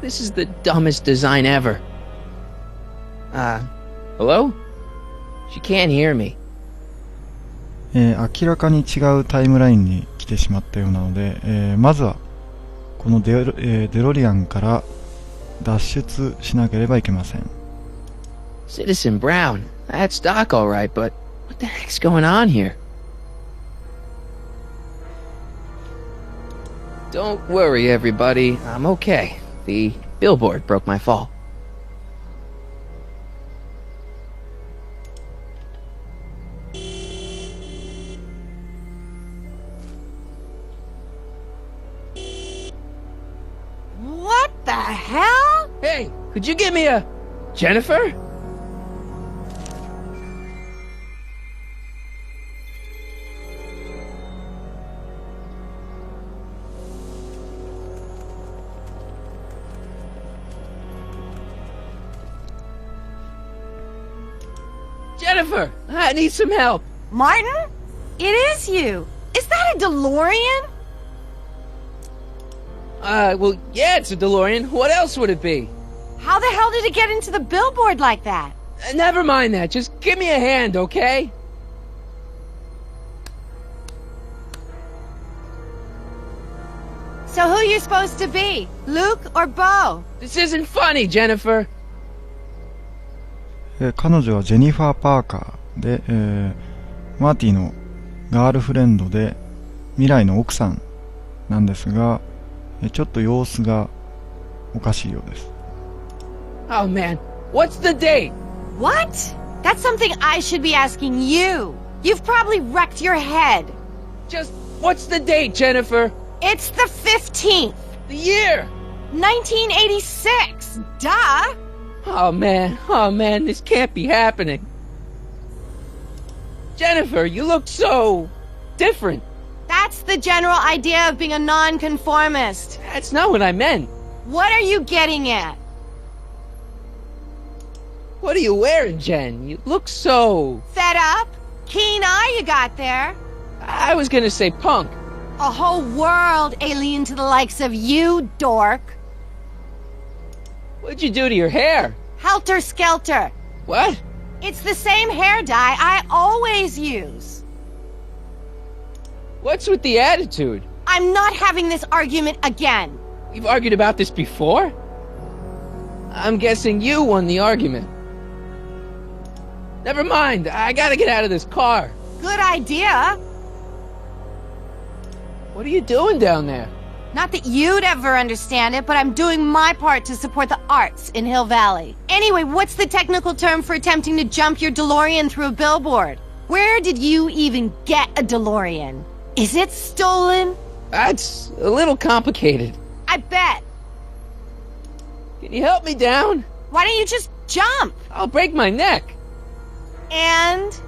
This is the dumbest design ever. Hello? She can't hear me. 明らかに違うタイムラインに来てしまったようなので、まずはこのデロリアンから脱出しなければいけません。Citizen Brown. That's Doc all right, but what the heck's going on here? Don't worry, everybody. I'm okay. The billboard broke my fall. What the hell? Hey, could you give me a... Jennifer? Jennifer, I need some help. Martin? It is you. Is that a DeLorean? Well, yeah, it's a DeLorean. What else would it be? How the hell did it get into the billboard like that? Never mind that. Just give me a hand, okay? So who you supposed to be? Luke or Bo? This isn't funny, Jennifer. 彼女はジェニファー・パーカーで、マーティのガールフレンドで未来の奥さんなんですが、ちょっと様子がおかしいようです。Oh man, what's the date? What? That's something I should be asking you. You've probably wrecked your head. Just, what's the date, Jennifer? It's the 15th. The year! 1986. Duh. Oh man, this can't be happening. Jennifer, you look so... different. That's the general idea of being a nonconformist. That's not what I meant. What are you getting at? What are you wearing, Jen? You look so... Fed up? Keen eye you got there. I was gonna say punk. A whole world alien to the likes of you, dork. What'd you do to your hair? Helter skelter. What? It's the same hair dye I always use. What's with the attitude? I'm not having this argument again. We've argued about this before? I'm guessing you won the argument. Never mind, I gotta get out of this car. Good idea. What are you doing down there? Not that you'd ever understand it, but I'm doing my part to support the arts in Hill Valley. Anyway, what's the technical term for attempting to jump your DeLorean through a billboard? Where did you even get a DeLorean? Is it stolen? That's a little complicated. I bet. Can you help me down? Why don't you just jump? I'll break my neck. And...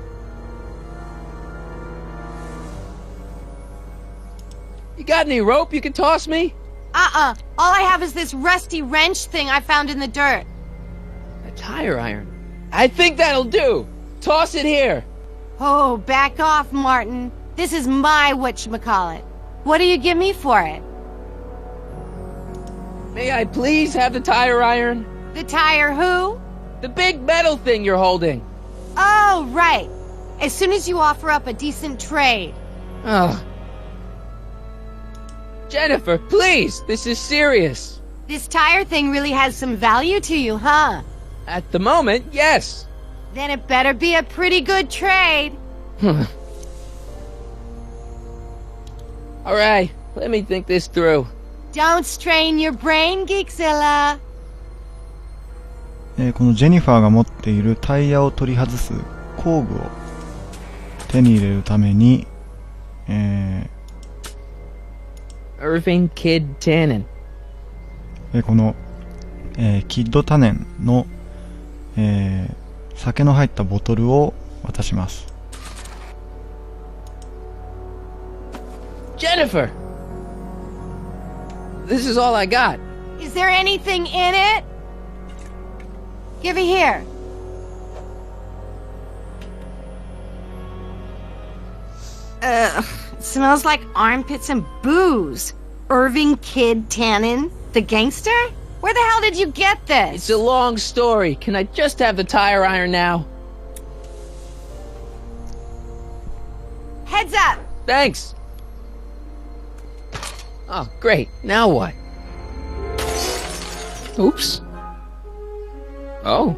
You got any rope you can toss me? All I have is this rusty wrench thing I found in the dirt. A tire iron. I think that'll do. Toss it here. Oh, back off, Martin. This is my whatchamacallit. What do you give me for it? May I please have the tire iron? The tire who? The big metal thing you're holding. Oh, right. As soon as you offer up a decent trade. Ugh. Jennifer, please, this is serious. This tire thing really has some value to you, huh? At the moment, yes. Then it better be a pretty good trade. Alright, let me think this through. Don't strain your brain, Geekzilla. このジェニファーが持っているタイヤを取り外す工具を手に入れるために、Irving Kid Tannen。この、キッドタネンの、酒の入ったボトルを渡します。Jennifer! This is all I got. Is there anything in it? Give it here. It smells like armpits and booze. Irving Kid Tannen, the gangster? Where the hell did you get this? It's a long story. Can I just have the tire iron now? Heads up! Thanks. Oh, great. Now what? Oops. Oh.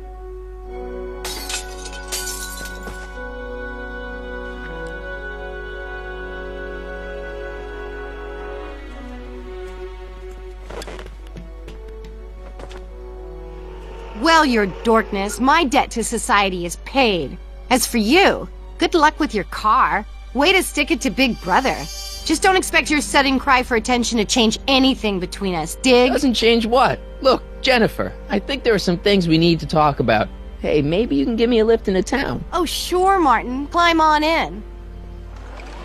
Well, your dorkness, my debt to society is paid. As for you, good luck with your car. Way to stick it to Big Brother. Just don't expect your sudden cry for attention to change anything between us, dig? Doesn't change what? Look, Jennifer, I think there are some things we need to talk about. Hey, maybe you can give me a lift into town. Oh, sure, Martin. Climb on in.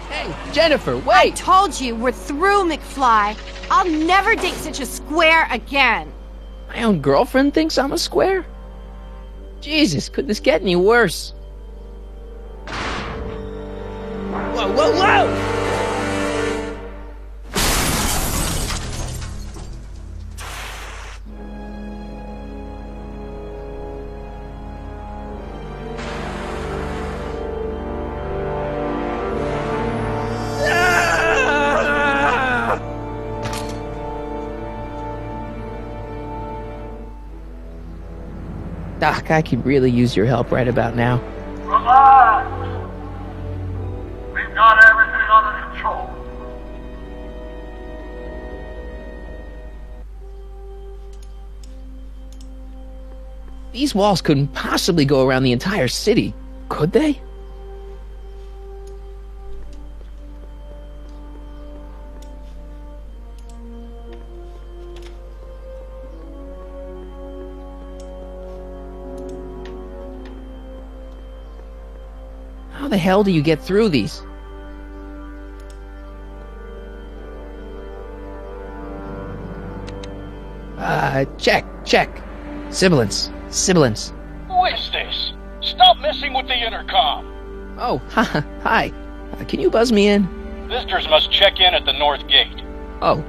Hey, Jennifer, I wait! told you, we're through, McFly. I'll never date such a square again. My own girlfriend thinks I'm a square? Jesus, could this get any worse? Whoa, whoa, whoa! Doc, I could really use your help right about now. Relax! We've got everything under control. These walls couldn't possibly go around the entire city, could they? How the hell do you get through these? Check. Sibilance. Who is this? Stop messing with the intercom. Oh, hi. Can you buzz me in? Visitors must check in at the North Gate. Oh,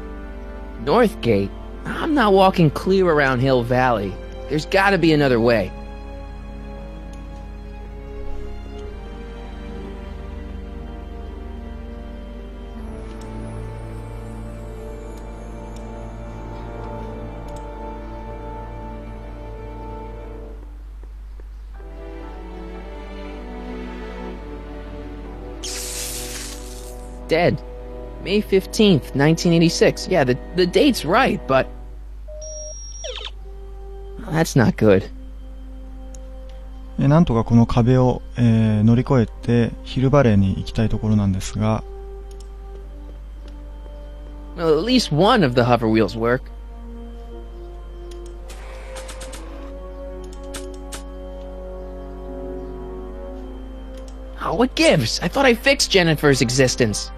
North Gate? I'm not walking clear around Hill Valley. There's gotta be another way. Dead. May 15th, 1986. Yeah, the date's right, but... That's not good. なんとかこの壁を、乗り越えてヒルバレーに行きたいところなんですが、 Well, at least one of the hover wheels work. Oh, what gives? I thought I fixed Jennifer's existence.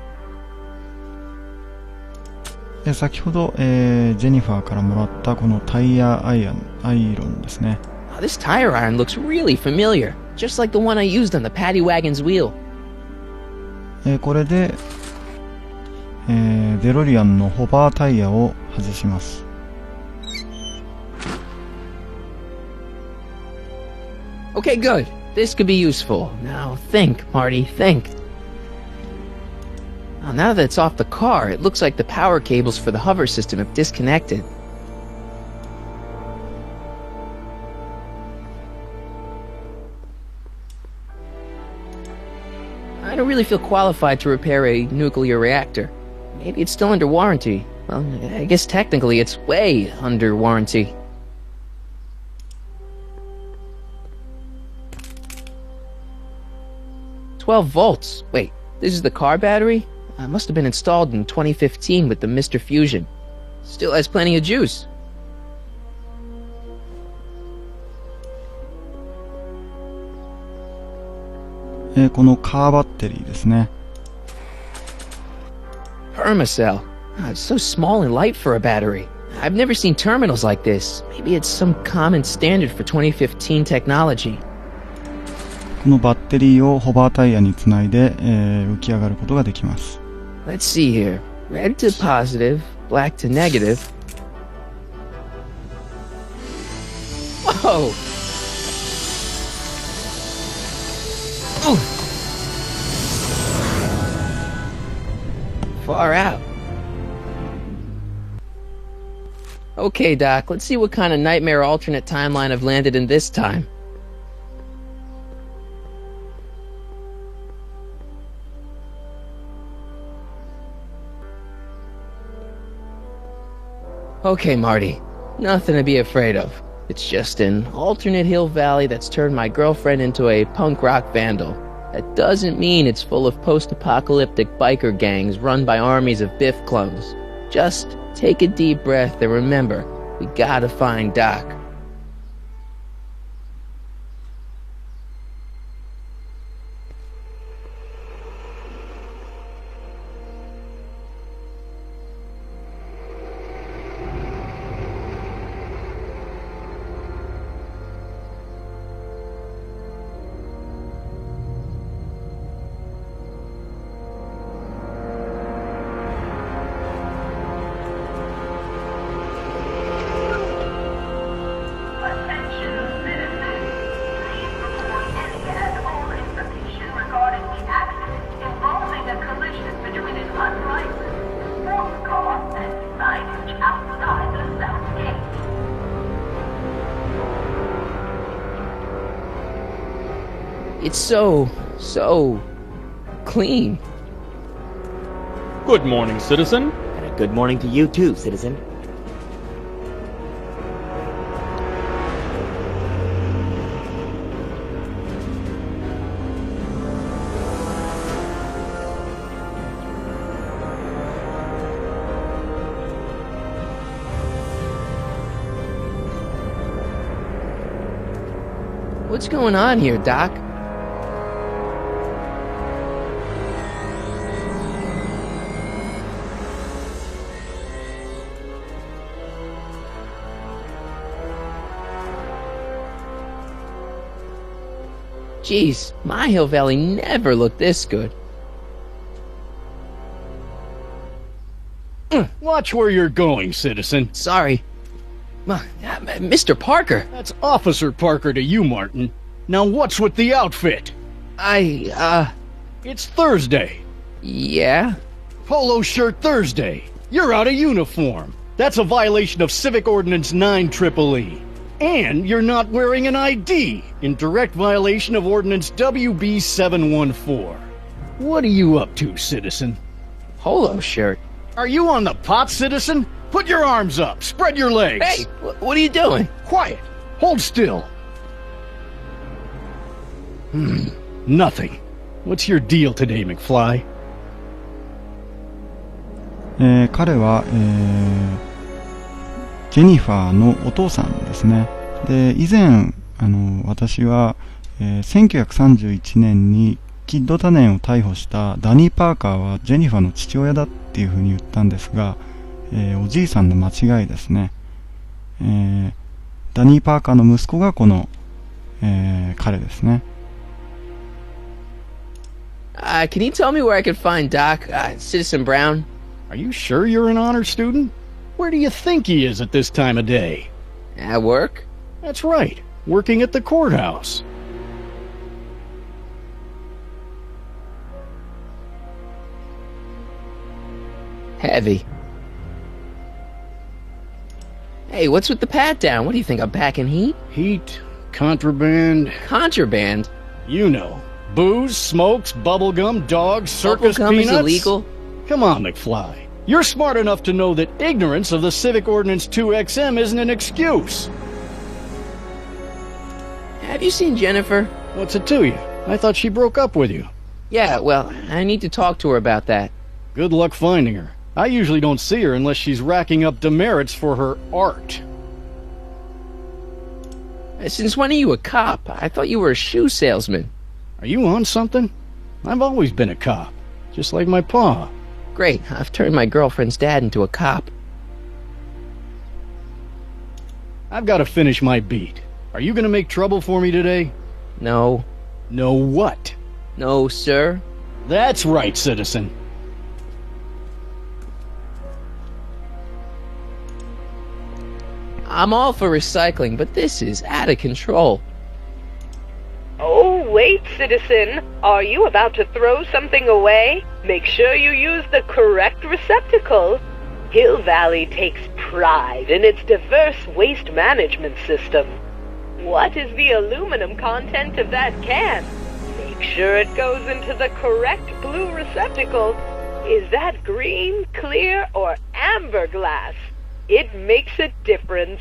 先ほど、ジェニファーからもらったこのタイヤアイロンですね。Oh, this tire iron looks really familiar, just like the one I used on the paddy wagon's wheel. これで、デロリアンのホバータイヤを外します。Okay, good. This could be useful. Now think, Marty, think. Oh, now that it's off the car, it looks like the power cables for the hover system have disconnected. I don't really feel qualified to repair a nuclear reactor. Maybe it's still under warranty. Well, I guess technically it's way under warranty. "12 volts. Wait, this is the car battery? Must have been installed in 2015 with the Mr. Fusion. Still has plenty of juice."「このカーバッテリーですね。 Permacell. It's so small and light for a battery. I've never seen terminals like this. Maybe it's some common standard for 2015 technology. このバッテリーをホバータイヤにつないで、浮き上がることができます。 Let's see here. Red to positive, black to negative. Oh. Ooh. Far out. Okay, Doc, let's see what kind of nightmare alternate timeline I've landed in this time. Okay, Marty. Nothing to be afraid of. It's just an alternate Hill Valley that's turned my girlfriend into a punk rock vandal. That doesn't mean it's full of post-apocalyptic biker gangs run by armies of Biff clones. Just take a deep breath and remember, we gotta find Doc. It's so clean. Good morning, citizen. And a good morning to you too, citizen. What's going on here, Doc? Jeez, my Hill Valley never looked this good. Watch where you're going, citizen. Sorry. Mr. Parker. That's Officer Parker to you, Martin. Now what's with the outfit? It's Thursday. Yeah? Polo shirt Thursday. You're out of uniform. That's a violation of Civic Ordinance 9EEE. And you're not wearing an ID, in direct violation of Ordinance WB 714. What are you up to, citizen? Polo shirt. Are you on the pot, citizen? Put your arms up. Spread your legs. Hey, what are you doing? Quiet. Hold still. Nothing. What's your deal today, McFly? 彼は、ジェニファーのお父さんですね。で、以前、私は、1931年にキッド・タネンを逮捕したダニー・パーカーはジェニファーの父親だっていうふうに言ったんですが、おじいさんの間違いですね。ダニー・パーカーの息子がこの、彼ですね。Can you tell me where I can find Doc, Citizen Brown? Are you sure you're an honor student? Where do you think he is at this time of day? At work? That's right. Working at the courthouse. Heavy. Hey, what's with the pat down? What do you think, I'm packing heat? Heat, contraband. Contraband? You know. Booze, smokes, bubblegum, dogs, circus Bubblegum peanuts. is illegal? Come on, McFly. You're smart enough to know that ignorance of the Civic Ordinance 2XM isn't an excuse. Have you seen Jennifer? What's it to you? I thought she broke up with you. Yeah, well, I need to talk to her about that. Good luck finding her. I usually don't see her unless she's racking up demerits for her art. Since when are you a cop? I thought you were a shoe salesman. Are you on something? I've always been a cop, just like my pa. Great, I've turned my girlfriend's dad into a cop. I've got to finish my beat. Are you going to make trouble for me today? No. No what? No, sir. That's right, citizen. I'm all for recycling, but this is out of control. Oh, wait, citizen. Are you about to throw something away? Make sure you use the correct receptacle. Hill Valley takes pride in its diverse waste management system. What is the aluminum content of that can? Make sure it goes into the correct blue receptacle. Is that green, clear, or amber glass? It makes a difference.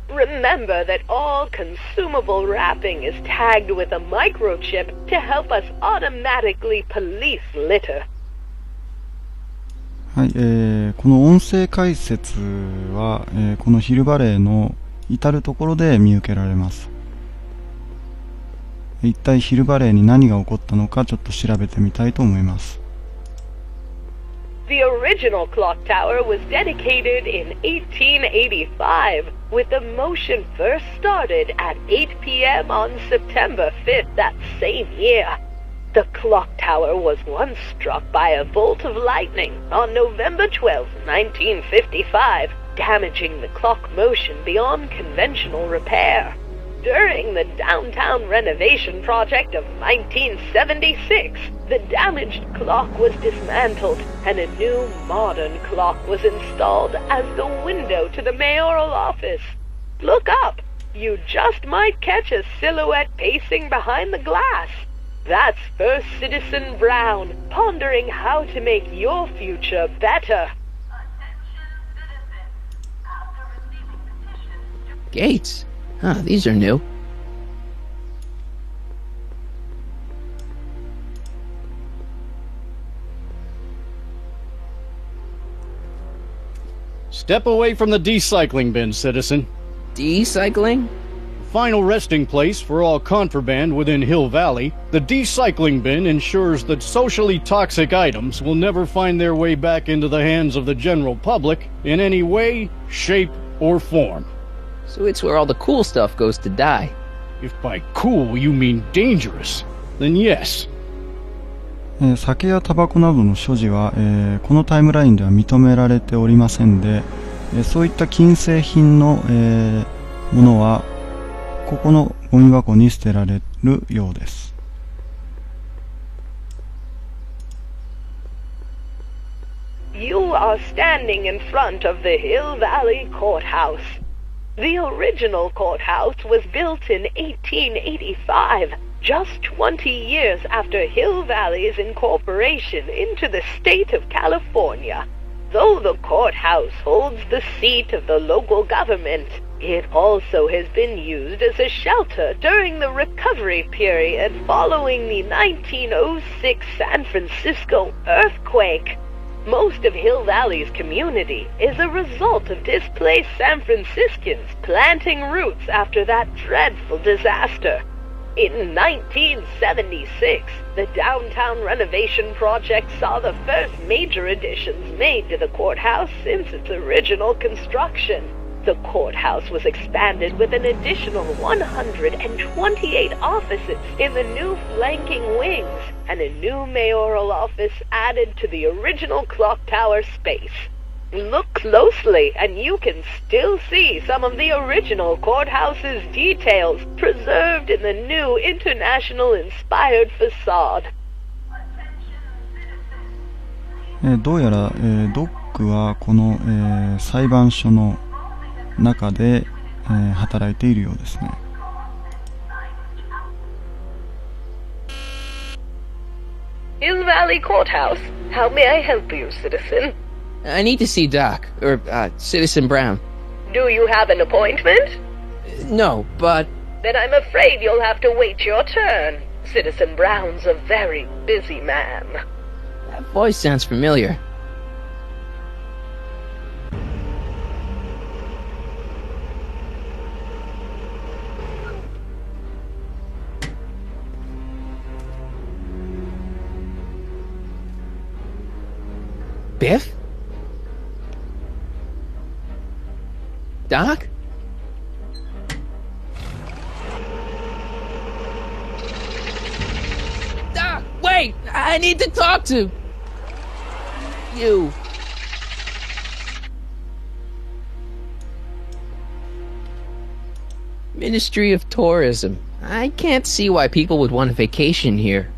Remember that all consumable wrapping is tagged with a microchip to help us automatically police litter. はい、この音声解説は、このヒルバレーの至るところで見受けられます。一体ヒルバレーに何が起こったのかちょっと調べてみたいと思います。The original clock tower was dedicated in 1885, with the motion first started at 8 p.m. on September 5th that same year. The clock tower was once struck by a bolt of lightning on November 12, 1955, damaging the clock motion beyond conventional repair. During the downtown renovation project of 1976, the damaged clock was dismantled and a new modern clock was installed as the window to the mayoral office. Look up! You just might catch a silhouette pacing behind the glass. That's First Citizen Brown, pondering how to make your future better. Gates? Huh, these are new. Step away from the decycling bin, citizen. Decycling? Final resting place for all contraband within Hill Valley, the decycling bin ensures that socially toxic items will never find their way back into the hands of the general public in any way, shape, or form. So it's where all the cool stuff goes to die. If by cool you mean dangerous, then yes. 酒やタバコなどの所持は、このタイムラインでは認められておりませんで、そういった禁制品の、ものはここのゴミ箱に捨てられるようです。You are standing in front of the Hill Valley Courthouse. The original courthouse was built in 1885, just 20 years after Hill Valley's incorporation into the state of California. Though the courthouse holds the seat of the local government, it also has been used as a shelter during the recovery period following the 1906 San Francisco earthquake. Most of Hill Valley's community is a result of displaced San Franciscans planting roots after that dreadful disaster. In 1976, the downtown renovation project saw the first major additions made to the courthouse since its original construction. The courthouse was expanded with an additional 128 offices in the new flanking wings, and a new mayoral office added to the original clock tower space. Look closely, and you can still see some of the original courthouse's details preserved in the new international-inspired facade. どうやら、ドックはこの、裁判所の中で、働いているようですね。Hill Valley Courthouse. How may I help you, citizen? I need to see Doc, or, Citizen Brown. Do you have an appointment? No, but... Then I'm afraid you'll have to wait your turn. Citizen Brown's a very busy man. That voice sounds familiar. Biff? Doc? Doc, wait! I need to talk to you. Ministry of Tourism. I can't see why people would want a vacation here.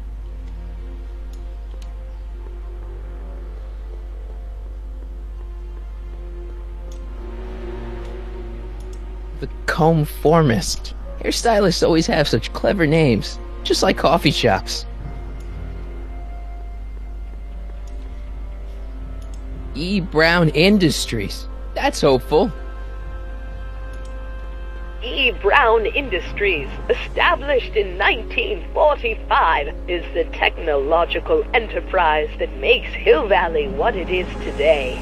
The Conformist. Hairstylists always have such clever names, just like coffee shops. E. Brown Industries. That's hopeful. E. Brown Industries, established in 1945, is the technological enterprise that makes Hill Valley what it is today.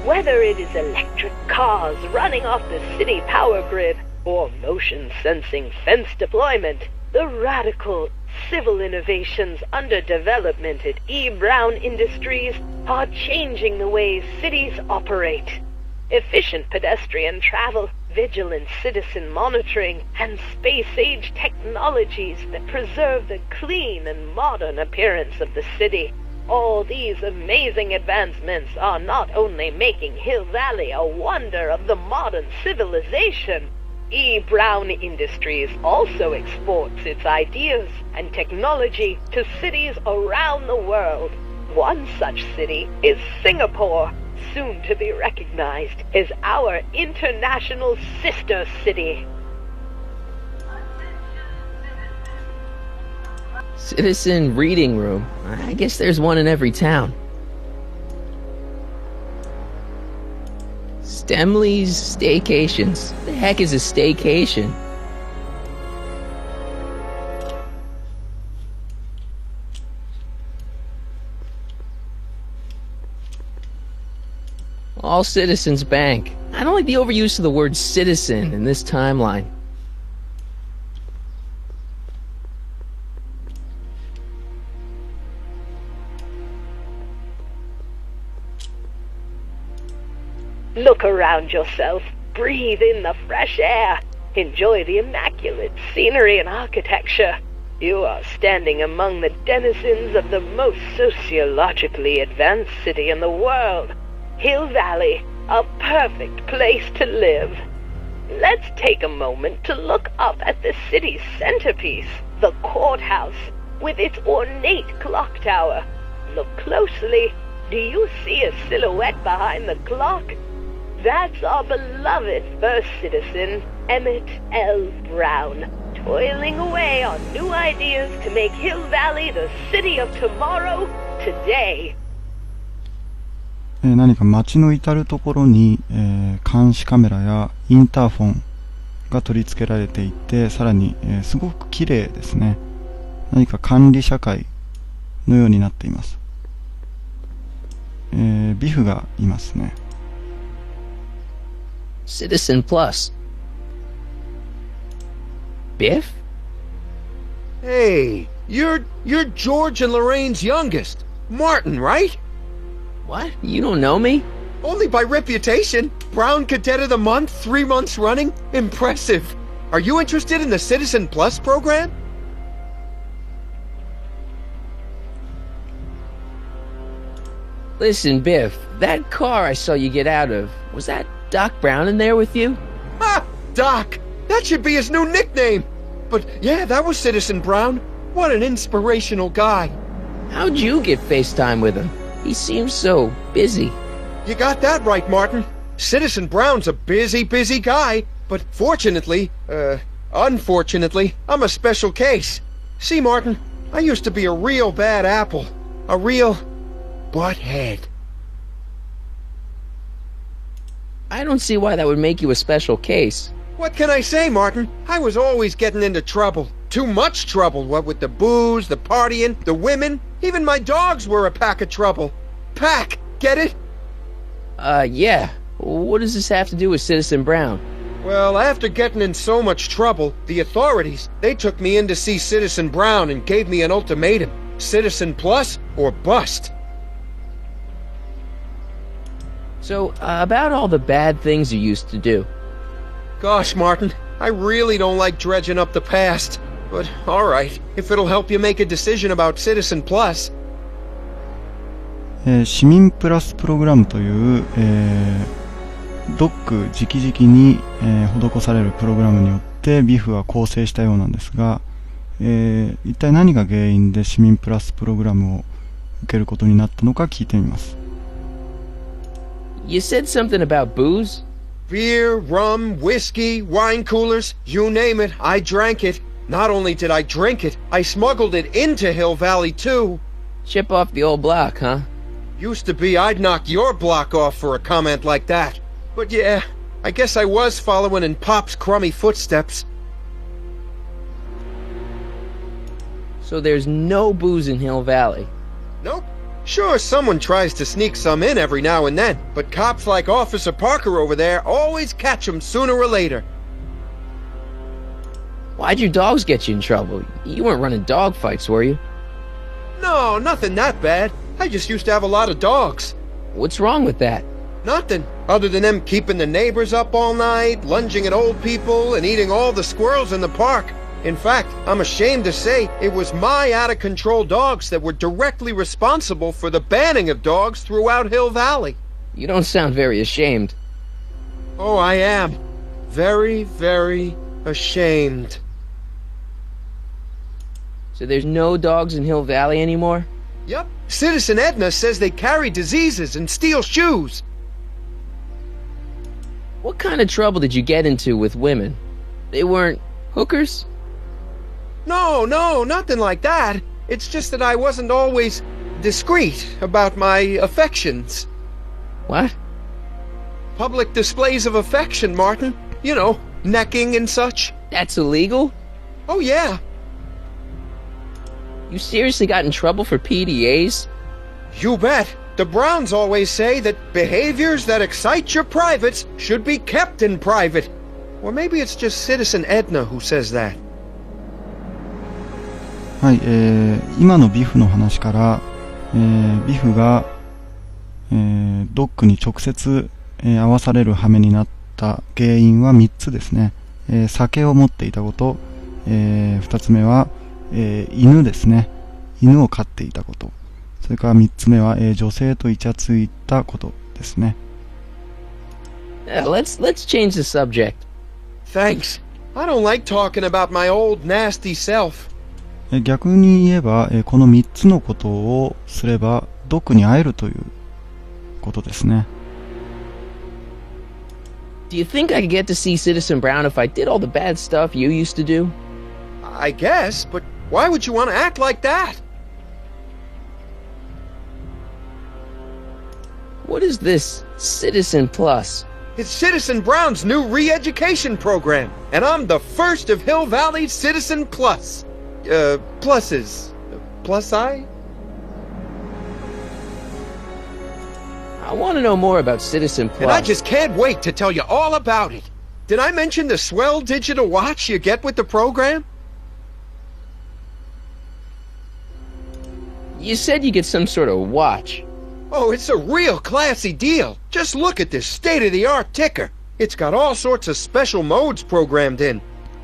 Whether it is electric cars running off the city power grid or motion-sensing fence deployment, the radical civil innovations under development at E. Brown Industries are changing the ways cities operate. Efficient pedestrian travel, vigilant citizen monitoring, and space-age technologies that preserve the clean and modern appearance of the city. All these amazing advancements are not only making Hill Valley a wonder of the modern civilization. E. Brown Industries also exports its ideas and technology to cities around the world. One such city is Singapore, soon to be recognized as our international sister city. Citizen Reading Room. I guess there's one in every town. Stemley's Staycations. The heck is a staycation? All Citizens Bank. I don't like the overuse of the word citizen in this timeline. Look around yourself, breathe in the fresh air, enjoy the immaculate scenery and architecture. You are standing among the denizens of the most sociologically advanced city in the world. Hill Valley, a perfect place to live. Let's take a moment to look up at the city's centerpiece, the courthouse, with its ornate clock tower. Look closely. Do you see a silhouette behind the clock? That's our beloved first citizen, Emmett L. Brown, toiling away on new ideas to make Hill Valley the city of tomorrow, today. 何か街の至るところに、監視カメラやインターフォンが取り付けられていて、さらに、すごく綺麗ですね。何か管理社会のようになっています。ビフがいますね。Citizen Plus. Biff? Hey, you're George and Lorraine's youngest. Martin, right? What? You don't know me? Only by reputation. Brown Cadet of the Month, 3 months running? Impressive. Are you interested in the Citizen Plus program? Listen, Biff, that car I saw you get out of, was that Doc Brown in there with you? Ha! Doc! That should be his new nickname! But yeah, that was Citizen Brown. What an inspirational guy. How'd you get FaceTime with him? He seems so busy. You got that right, Martin. Citizen Brown's a busy guy, but unfortunately, I'm a special case. See, Martin, I used to be a real bad apple. A real butthead. I don't see why that would make you a special case. What can I say, Martin? I was always getting into trouble. Too much trouble, what with the booze, the partying, the women. Even my dogs were a pack of trouble. Pack, get it? Yeah. What does this have to do with Citizen Brown? Well, after getting in so much trouble, the authorities, they took me in to see Citizen Brown and gave me an ultimatum. Citizen Plus or bust. So, about all the bad things you used to do. Gosh, Martin, I really don't like dredging up the past. But, alright, if it'll help you make a decision about Citizen Plus. 市民プラスプログラムという、ドック直々に、施されるプログラムによって、てビフは更生したようなんですが、一体何が原因で市民プラスプログラムを受けることになったのか聞いてみます。You said something about booze? Beer, rum, whiskey, wine coolers, you name it, I drank it. Not only did I drink it, I smuggled it into Hill Valley too. Chip off the old block, huh? Used to be I'd knock your block off for a comment like that. But yeah, I guess I was following in Pop's crummy footsteps. So there's no booze in Hill Valley? Nope. Sure, someone tries to sneak some in every now and then, but cops like Officer Parker over there always catch 'em sooner or later. Why'd your dogs get you in trouble? You weren't running dog fights, were you? No, nothing that bad. I just used to have a lot of dogs. What's wrong with that? Nothing, other than them keeping the neighbors up all night, lunging at old people, and eating all the squirrels in the park. In fact, I'm ashamed to say it was my out-of-control dogs that were directly responsible for the banning of dogs throughout Hill Valley. You don't sound very ashamed. Oh, I am. Very, very ashamed. So there's no dogs in Hill Valley anymore? Yep. Citizen Edna says they carry diseases and steal shoes. What kind of trouble did you get into with women? They weren't hookers? No, nothing like that. It's just that I wasn't always discreet about my affections. What? Public displays of affection, Martin. You know, necking and such. That's illegal? Oh, yeah. You seriously got in trouble for PDAs? You bet. The Browns always say that behaviors that excite your privates should be kept in private. Or maybe it's just Citizen Edna who says that. はい、今のビフの話から、ビフが、ドッグに直接、合わされる羽目になった原因は3つですね。酒を持っていたこと、2つ目は、犬ですね。犬を飼っていたこと。それから3つ目は、女性とイチャついたことですね。Let's change the subject. Thanks. I don't like talking about my old nasty self. 逆に言えば、この3つのことをすればドッグに会えるということですね。Do you think I could get to see Citizen Brown if I did all the bad stuff you used to do? I guess, but why would you want to act like that? What is this Citizen Plus? It's Citizen Brown's new re-education program, and I'm the first of Hill Valley's Citizen Plus. Pluses. Plus I? I want to know more about Citizen Plus. And I just can't wait to tell you all about it. Did I mention the swell digital watch you get with the program? You said you get some sort of watch. Oh, it's a real classy deal. Just look at this state-of-the-art ticker. It's got all sorts of special modes programmed in.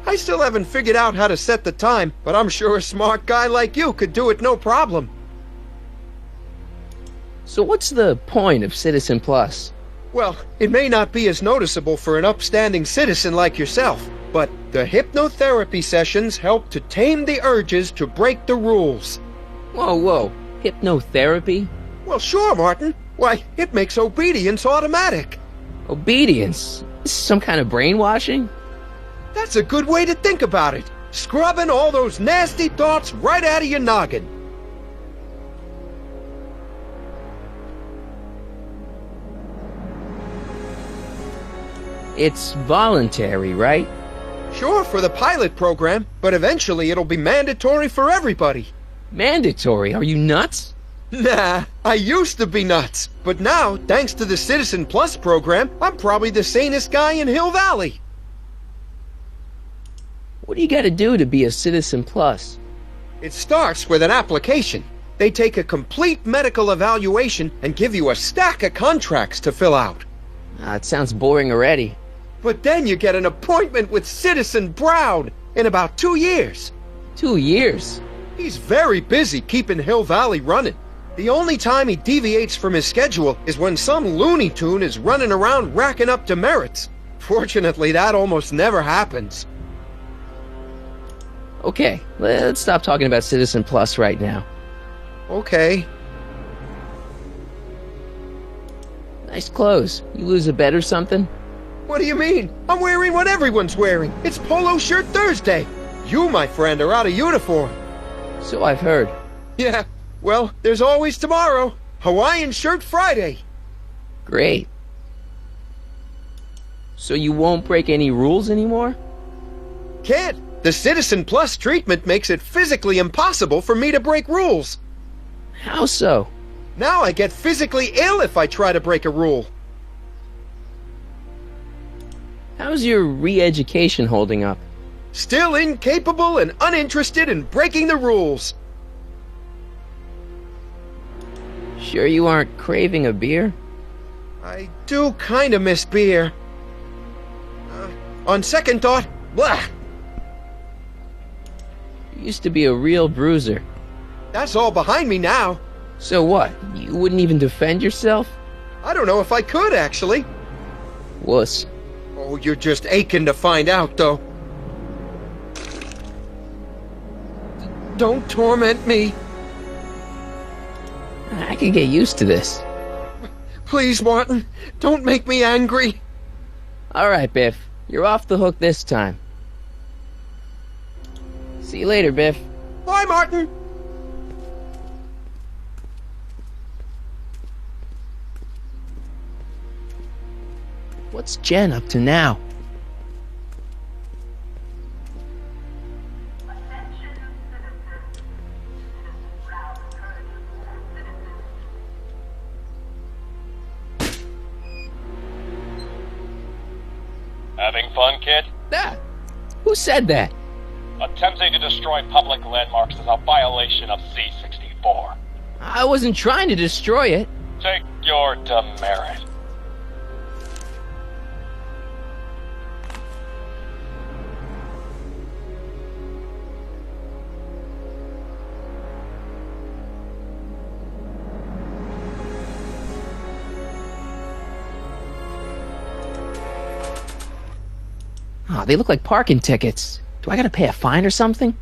I still haven't figured out how to set the time, but I'm sure a smart guy like you could do it no problem. So what's the point of Citizen Plus? Well, it may not be as noticeable for an upstanding citizen like yourself, but the hypnotherapy sessions help to tame the urges to break the rules. Whoa. Hypnotherapy? Well, sure, Martin. Why, it makes obedience automatic. Obedience? This is some kind of brainwashing? That's a good way to think about it. Scrubbing all those nasty thoughts right out of your noggin. It's voluntary, right? Sure, for the pilot program, but eventually it'll be mandatory for everybody. Mandatory? Are you nuts? Nah, I used to be nuts. But now, thanks to the Citizen Plus program, I'm probably the sanest guy in Hill Valley. What do you gotta do to be a Citizen Plus? It starts with an application. They take a complete medical evaluation and give you a stack of contracts to fill out. It sounds boring already. But then you get an appointment with Citizen Brown in about 2 years. 2 years? He's very busy keeping Hill Valley running. The only time he deviates from his schedule is when some Looney Tune is running around racking up demerits. Fortunately, that almost never happens. Okay, let's stop talking about Citizen Plus right now. Okay. Nice clothes. You lose a bet or something? What do you mean? I'm wearing what everyone's wearing. It's Polo Shirt Thursday. You, my friend, are out of uniform. So I've heard. Yeah, well, there's always tomorrow. Hawaiian Shirt Friday. Great. So you won't break any rules anymore? Can't. The Citizen Plus treatment makes it physically impossible for me to break rules. How so? Now I get physically ill if I try to break a rule. How's your re-education holding up? Still incapable and uninterested in breaking the rules. Sure you aren't craving a beer? I do kinda miss beer. On second thought, blah! You used to be a real bruiser. That's all behind me now. So what? You wouldn't even defend yourself? I don't know if I could, actually. Wuss. Oh, you're just aching to find out, though. Don't torment me. I could get used to this. Please, Martin, don't make me angry. Alright, Biff. You're off the hook this time. See you later, Biff. Bye, Martin. What's Jen up to now? Having fun, kid? Ah! Who said that? Attempting to destroy public landmarks is a violation of C-64. I wasn't trying to destroy it. Take your demerit. Oh, they look like parking tickets. Do I gotta pay a fine or something?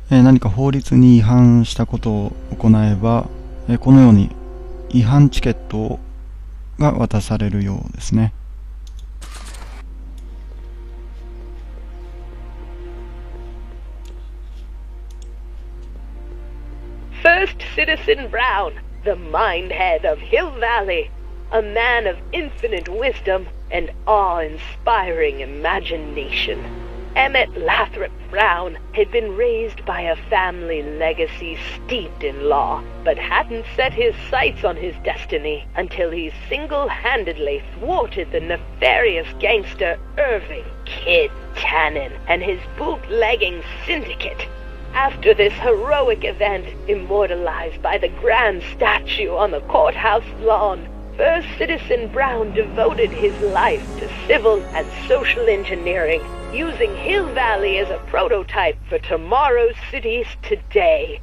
何か法律に違反したことを行えば、このように違反チケットが渡されるようですね。First Citizen Brown, the mindhead of Hill Valley, a man of infinite wisdom and awe-inspiring imagination. Emmett Lathrop Brown had been raised by a family legacy steeped in law, but hadn't set his sights on his destiny until he single-handedly thwarted the nefarious gangster Irving Kid Tannen and his bootlegging syndicate. After this heroic event, immortalized by the grand statue on the courthouse lawn, First Citizen Brown devoted his life to civil and social engineering, using Hill Valley as a prototype for tomorrow's cities today.